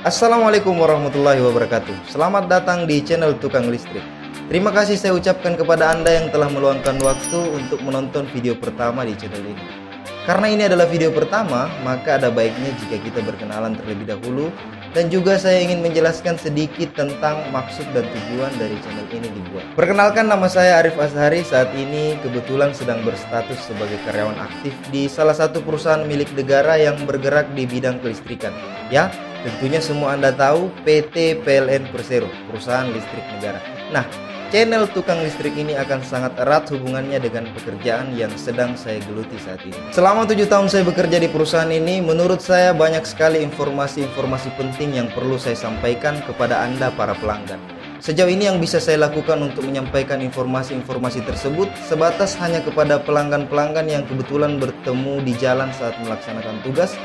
Assalamualaikum warahmatullahi wabarakatuh. Selamat datang di channel Tukang Listrik. Terima kasih saya ucapkan kepada Anda yang telah meluangkan waktu untuk menonton video pertama di channel ini. Karena ini adalah video pertama, maka ada baiknya jika kita berkenalan terlebih dahulu. Dan juga saya ingin menjelaskan sedikit tentang maksud dan tujuan dari channel ini dibuat. Perkenalkan, nama saya Arif Azhari. Saat ini kebetulan sedang berstatus sebagai karyawan aktif di salah satu perusahaan milik negara yang bergerak di bidang kelistrikan. Ya, tentunya semua Anda tahu PT PLN Persero, perusahaan listrik negara. Nah, channel Tukang Listrik ini akan sangat erat hubungannya dengan pekerjaan yang sedang saya geluti saat ini. Selama 7 tahun saya bekerja di perusahaan ini, menurut saya banyak sekali informasi-informasi penting yang perlu saya sampaikan kepada Anda para pelanggan. Sejauh ini yang bisa saya lakukan untuk menyampaikan informasi-informasi tersebut sebatas hanya kepada pelanggan-pelanggan yang kebetulan bertemu di jalan saat melaksanakan tugas,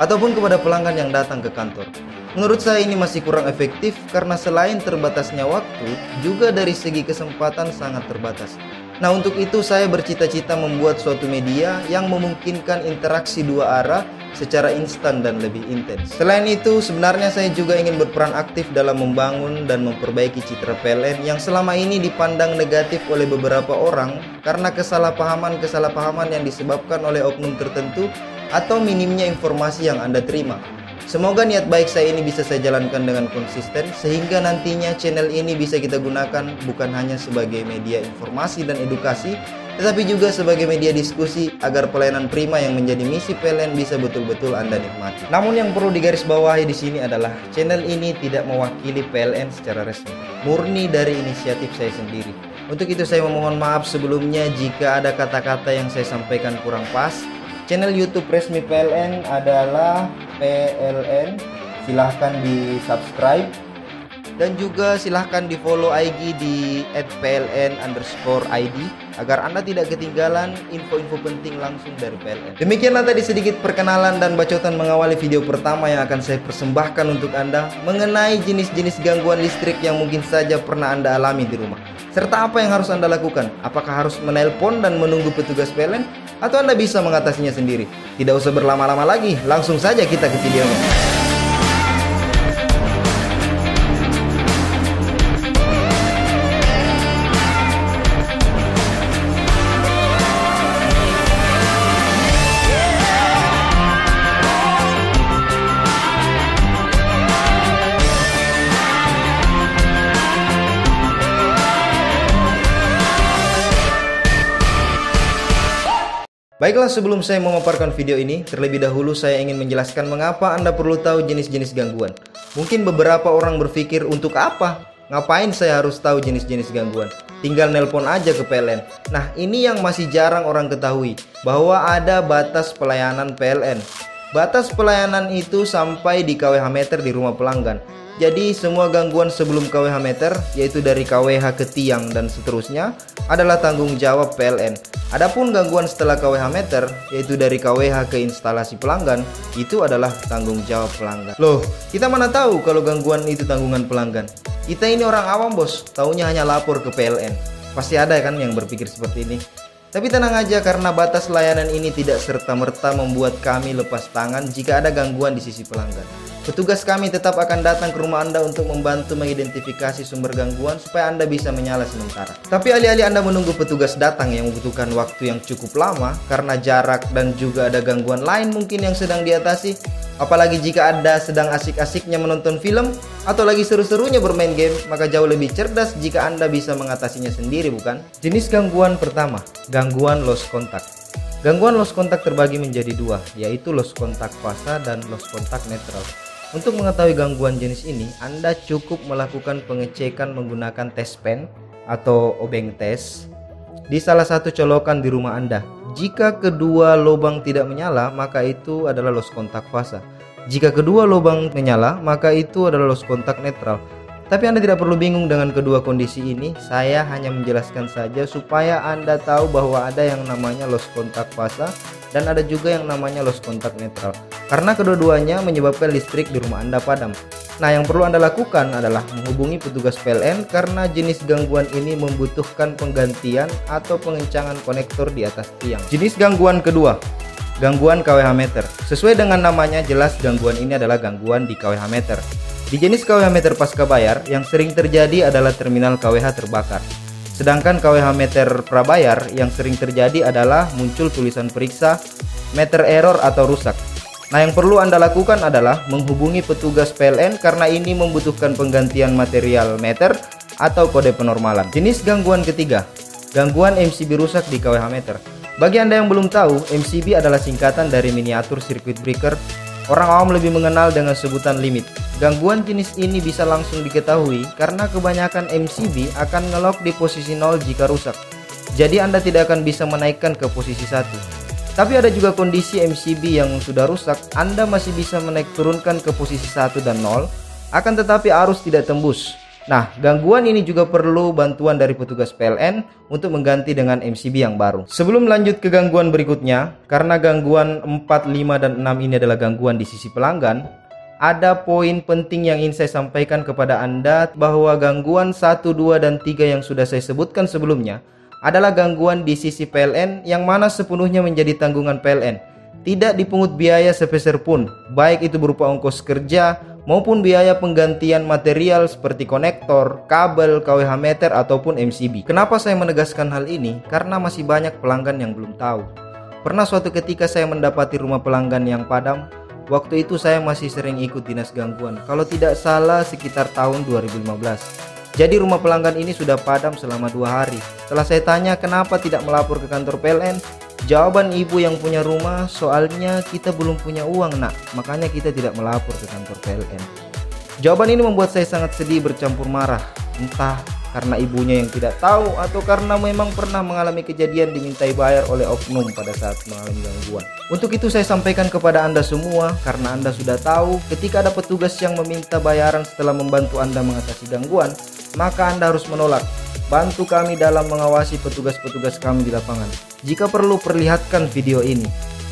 ataupun kepada pelanggan yang datang ke kantor. Menurut saya ini masih kurang efektif karena selain terbatasnya waktu, juga dari segi kesempatan sangat terbatas. Nah, untuk itu saya bercita-cita membuat suatu media yang memungkinkan interaksi dua arah secara instan dan lebih intens. Selain itu, sebenarnya saya juga ingin berperan aktif dalam membangun dan memperbaiki citra PLN yang selama ini dipandang negatif oleh beberapa orang karena kesalahpahaman yang disebabkan oleh oknum tertentu atau minimnya informasi yang Anda terima. Semoga niat baik saya ini bisa saya jalankan dengan konsisten sehingga nantinya channel ini bisa kita gunakan bukan hanya sebagai media informasi dan edukasi, tetapi juga sebagai media diskusi agar pelayanan prima yang menjadi misi PLN bisa betul-betul Anda nikmati. Namun yang perlu digarisbawahi di sini adalah channel ini tidak mewakili PLN secara resmi, murni dari inisiatif saya sendiri. Untuk itu saya memohon maaf sebelumnya jika ada kata-kata yang saya sampaikan kurang pas. Channel YouTube resmi PLN adalah PLN, silahkan di subscribe dan juga silahkan di follow IG di @pln_id agar Anda tidak ketinggalan info-info penting langsung dari PLN. Demikianlah tadi sedikit perkenalan dan bacotan mengawali video pertama yang akan saya persembahkan untuk Anda mengenai jenis-jenis gangguan listrik yang mungkin saja pernah Anda alami di rumah. Serta apa yang harus Anda lakukan? Apakah harus menelpon dan menunggu petugas PLN? Atau Anda bisa mengatasinya sendiri? Tidak usah berlama-lama lagi, langsung saja kita ke videonya. Baiklah, sebelum saya memaparkan video ini, terlebih dahulu saya ingin menjelaskan mengapa Anda perlu tahu jenis-jenis gangguan. Mungkin beberapa orang berpikir, untuk apa? Ngapain saya harus tahu jenis-jenis gangguan? Tinggal nelpon aja ke PLN. Nah, ini yang masih jarang orang ketahui, bahwa ada batas pelayanan PLN. Batas pelayanan itu sampai di KWH meter di rumah pelanggan. Jadi semua gangguan sebelum KWH meter, yaitu dari KWH ke tiang dan seterusnya, adalah tanggung jawab PLN. Adapun gangguan setelah KWH meter, yaitu dari KWH ke instalasi pelanggan, itu adalah tanggung jawab pelanggan. Loh, kita mana tahu kalau gangguan itu tanggungan pelanggan? Kita ini orang awam bos, taunya hanya lapor ke PLN. Pasti ada kan yang berpikir seperti ini. Tapi tenang aja, karena batas layanan ini tidak serta-merta membuat kami lepas tangan jika ada gangguan di sisi pelanggan. Petugas kami tetap akan datang ke rumah Anda untuk membantu mengidentifikasi sumber gangguan supaya Anda bisa menyala sementara. Tapi alih-alih Anda menunggu petugas datang yang membutuhkan waktu yang cukup lama karena jarak dan juga ada gangguan lain mungkin yang sedang diatasi, apalagi jika Anda sedang asik-asiknya menonton film atau lagi seru-serunya bermain game, maka jauh lebih cerdas jika Anda bisa mengatasinya sendiri, bukan? Jenis gangguan pertama, gangguan lost contact. Gangguan lost contact terbagi menjadi dua, yaitu lost contact fasa dan lost contact netral. Untuk mengetahui gangguan jenis ini, Anda cukup melakukan pengecekan menggunakan tes pen atau obeng tes di salah satu colokan di rumah Anda. Jika kedua lubang tidak menyala, maka itu adalah lost contact fasa. Jika kedua lubang menyala, maka itu adalah lost contact netral. Tapi Anda tidak perlu bingung dengan kedua kondisi ini. Saya hanya menjelaskan saja supaya Anda tahu bahwa ada yang namanya lost contact fasa dan ada juga yang namanya lost contact netral. Karena kedua-duanya menyebabkan listrik di rumah Anda padam. Nah, yang perlu Anda lakukan adalah menghubungi petugas PLN karena jenis gangguan ini membutuhkan penggantian atau pengencangan konektor di atas tiang. Jenis gangguan kedua, gangguan KWH meter. Sesuai dengan namanya, jelas gangguan ini adalah gangguan di KWH meter. Di jenis KWH meter pasca bayar, yang sering terjadi adalah terminal KWH terbakar. Sedangkan KWH meter prabayar yang sering terjadi adalah muncul tulisan periksa, meter error atau rusak. Nah, yang perlu Anda lakukan adalah menghubungi petugas PLN karena ini membutuhkan penggantian material meter atau kode penormalan. Jenis gangguan ketiga, gangguan MCB rusak di KWH meter. Bagi Anda yang belum tahu, MCB adalah singkatan dari miniatur circuit breaker. Orang awam lebih mengenal dengan sebutan limit. Gangguan jenis ini bisa langsung diketahui karena kebanyakan MCB akan ngelock di posisi 0 jika rusak. Jadi Anda tidak akan bisa menaikkan ke posisi 1. Tapi ada juga kondisi MCB yang sudah rusak, Anda masih bisa menaik turunkan ke posisi 1 dan 0, akan tetapi arus tidak tembus. Nah, gangguan ini juga perlu bantuan dari petugas PLN untuk mengganti dengan MCB yang baru. Sebelum lanjut ke gangguan berikutnya, karena gangguan 4, 5, dan 6 ini adalah gangguan di sisi pelanggan, ada poin penting yang ingin saya sampaikan kepada Anda bahwa gangguan 1, 2, dan 3 yang sudah saya sebutkan sebelumnya adalah gangguan di sisi PLN yang mana sepenuhnya menjadi tanggungan PLN. Tidak dipungut biaya sepeser pun, baik itu berupa ongkos kerja maupun biaya penggantian material seperti konektor, kabel, KWH meter ataupun MCB. Kenapa saya menegaskan hal ini? Karena masih banyak pelanggan yang belum tahu. Pernah suatu ketika saya mendapati rumah pelanggan yang padam. Waktu itu saya masih sering ikut dinas gangguan, kalau tidak salah sekitar tahun 2015. Jadi rumah pelanggan ini sudah padam selama 2 hari. Setelah saya tanya kenapa tidak melapor ke kantor PLN, jawaban ibu yang punya rumah, soalnya kita belum punya uang nak, makanya kita tidak melapor ke kantor PLN. Jawaban ini membuat saya sangat sedih bercampur marah. Entah karena ibunya yang tidak tahu atau karena memang pernah mengalami kejadian dimintai bayar oleh oknum pada saat mengalami gangguan. Untuk itu saya sampaikan kepada Anda semua, karena Anda sudah tahu ketika ada petugas yang meminta bayaran setelah membantu Anda mengatasi gangguan, maka Anda harus menolak. Bantu kami dalam mengawasi petugas-petugas kami di lapangan. Jika perlu, perlihatkan video ini.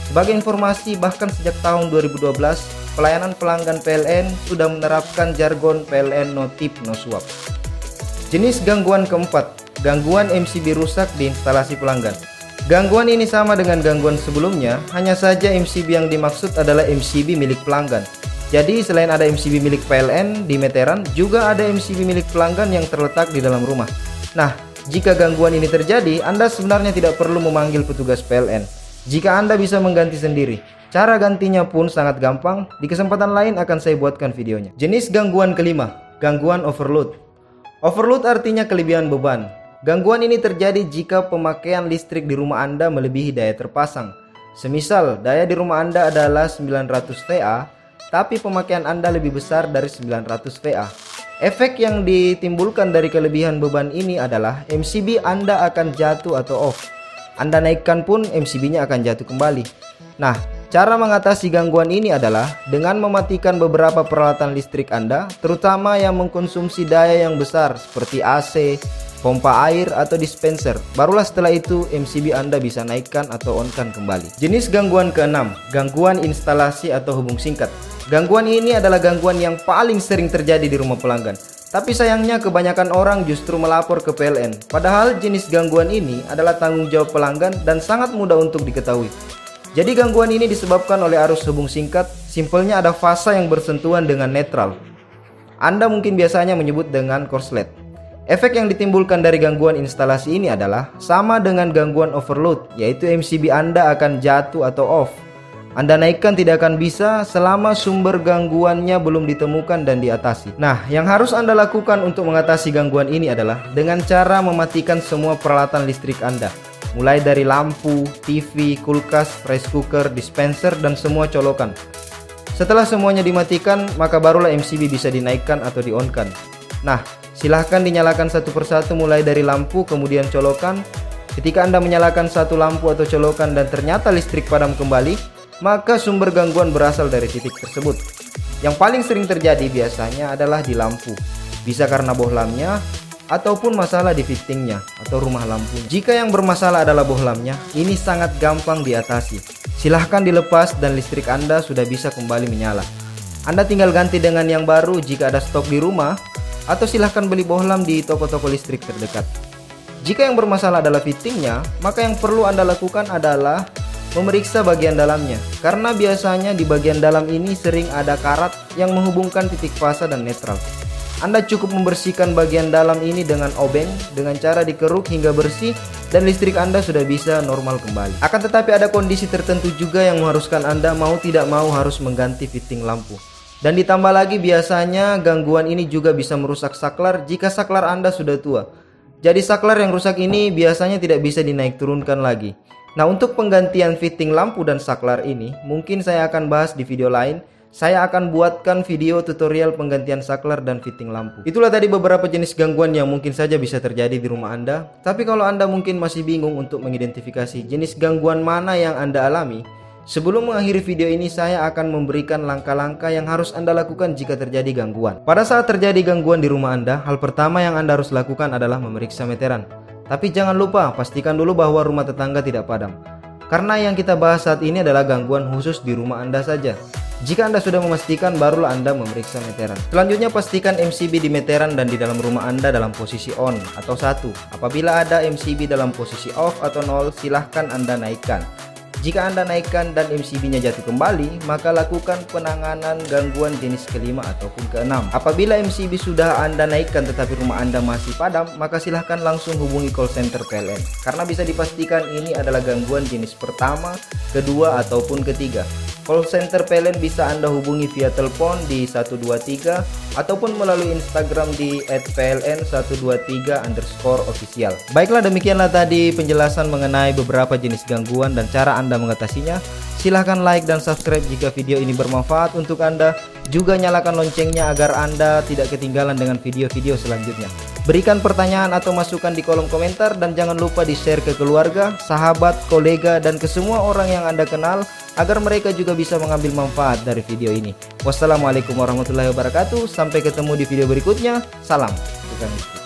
Sebagai informasi, bahkan sejak tahun 2012, pelayanan pelanggan PLN sudah menerapkan jargon PLN no tip no swap. Jenis gangguan keempat, gangguan MCB rusak di instalasi pelanggan. Gangguan ini sama dengan gangguan sebelumnya, hanya saja MCB yang dimaksud adalah MCB milik pelanggan. Jadi selain ada MCB milik PLN di meteran, juga ada MCB milik pelanggan yang terletak di dalam rumah. Nah, jika gangguan ini terjadi, Anda sebenarnya tidak perlu memanggil petugas PLN. Jika Anda bisa mengganti sendiri, cara gantinya pun sangat gampang. Di kesempatan lain akan saya buatkan videonya. Jenis gangguan kelima, gangguan overload. Overload artinya kelebihan beban. Gangguan ini terjadi jika pemakaian listrik di rumah Anda melebihi daya terpasang. Semisal daya di rumah Anda adalah 900 VA, tapi pemakaian Anda lebih besar dari 900 VA. Efek yang ditimbulkan dari kelebihan beban ini adalah MCB Anda akan jatuh atau off. Anda naikkan pun MCB-nya akan jatuh kembali. Nah, cara mengatasi gangguan ini adalah dengan mematikan beberapa peralatan listrik Anda, terutama yang mengkonsumsi daya yang besar seperti AC, pompa air, atau dispenser. Barulah setelah itu MCB Anda bisa naikkan atau on-kan kembali. Jenis gangguan keenam, gangguan instalasi atau hubung singkat. Gangguan ini adalah gangguan yang paling sering terjadi di rumah pelanggan. Tapi sayangnya kebanyakan orang justru melapor ke PLN. Padahal jenis gangguan ini adalah tanggung jawab pelanggan dan sangat mudah untuk diketahui. Jadi gangguan ini disebabkan oleh arus hubung singkat. Simpelnya ada fasa yang bersentuhan dengan netral. Anda mungkin biasanya menyebut dengan korslet. Efek yang ditimbulkan dari gangguan instalasi ini adalah sama dengan gangguan overload, yaitu MCB Anda akan jatuh atau off. Anda naikkan tidak akan bisa selama sumber gangguannya belum ditemukan dan diatasi. Nah, yang harus Anda lakukan untuk mengatasi gangguan ini adalah dengan cara mematikan semua peralatan listrik Anda. Mulai dari lampu, TV, kulkas, rice cooker, dispenser, dan semua colokan. Setelah semuanya dimatikan, maka barulah MCB bisa dinaikkan atau di-on-kan. Nah, silahkan dinyalakan satu persatu mulai dari lampu, kemudian colokan. Ketika Anda menyalakan satu lampu atau colokan dan ternyata listrik padam kembali, maka sumber gangguan berasal dari titik tersebut. Yang paling sering terjadi biasanya adalah di lampu. Bisa karena bohlamnya, ataupun masalah di fittingnya atau rumah lampunya. Jika yang bermasalah adalah bohlamnya, ini sangat gampang diatasi. Silahkan dilepas dan listrik Anda sudah bisa kembali menyala. Anda tinggal ganti dengan yang baru jika ada stok di rumah, atau silahkan beli bohlam di toko-toko listrik terdekat. Jika yang bermasalah adalah fittingnya, maka yang perlu Anda lakukan adalah memeriksa bagian dalamnya, karena biasanya di bagian dalam ini sering ada karat yang menghubungkan titik fasa dan netral. Anda cukup membersihkan bagian dalam ini dengan obeng dengan cara dikeruk hingga bersih dan listrik Anda sudah bisa normal kembali. Akan tetapi ada kondisi tertentu juga yang mengharuskan Anda mau tidak mau harus mengganti fitting lampu. Dan ditambah lagi biasanya gangguan ini juga bisa merusak saklar jika saklar Anda sudah tua. Jadi saklar yang rusak ini biasanya tidak bisa dinaik turunkan lagi. Nah, untuk penggantian fitting lampu dan saklar ini mungkin saya akan bahas di video lain. Saya akan buatkan video tutorial penggantian saklar dan fitting lampu. Itulah tadi beberapa jenis gangguan yang mungkin saja bisa terjadi di rumah Anda. Tapi kalau Anda mungkin masih bingung untuk mengidentifikasi jenis gangguan mana yang Anda alami, sebelum mengakhiri video ini saya akan memberikan langkah-langkah yang harus Anda lakukan jika terjadi gangguan. Pada saat terjadi gangguan di rumah Anda, hal pertama yang Anda harus lakukan adalah memeriksa meteran. Tapi jangan lupa, pastikan dulu bahwa rumah tetangga tidak padam. Karena yang kita bahas saat ini adalah gangguan khusus di rumah Anda saja. Jika Anda sudah memastikan, barulah Anda memeriksa meteran. Selanjutnya pastikan MCB di meteran dan di dalam rumah Anda dalam posisi on atau 1. Apabila ada MCB dalam posisi off atau 0, silahkan Anda naikkan. Jika Anda naikkan dan MCB-nya jatuh kembali, maka lakukan penanganan gangguan jenis kelima ataupun keenam. Apabila MCB sudah Anda naikkan tetapi rumah Anda masih padam, maka silahkan langsung hubungi call center PLN. Karena bisa dipastikan ini adalah gangguan jenis pertama, kedua, ataupun ketiga. Call center PLN bisa Anda hubungi via telepon di 123 ataupun melalui Instagram di @pln123_official. Baiklah, demikianlah tadi penjelasan mengenai beberapa jenis gangguan dan cara Anda mengatasinya. Silahkan like dan subscribe jika video ini bermanfaat untuk Anda. Juga nyalakan loncengnya agar Anda tidak ketinggalan dengan video-video selanjutnya. Berikan pertanyaan atau masukan di kolom komentar dan jangan lupa di-share ke keluarga, sahabat, kolega, dan ke semua orang yang Anda kenal agar mereka juga bisa mengambil manfaat dari video ini. Wassalamualaikum warahmatullahi wabarakatuh. Sampai ketemu di video berikutnya. Salam tukang listrik.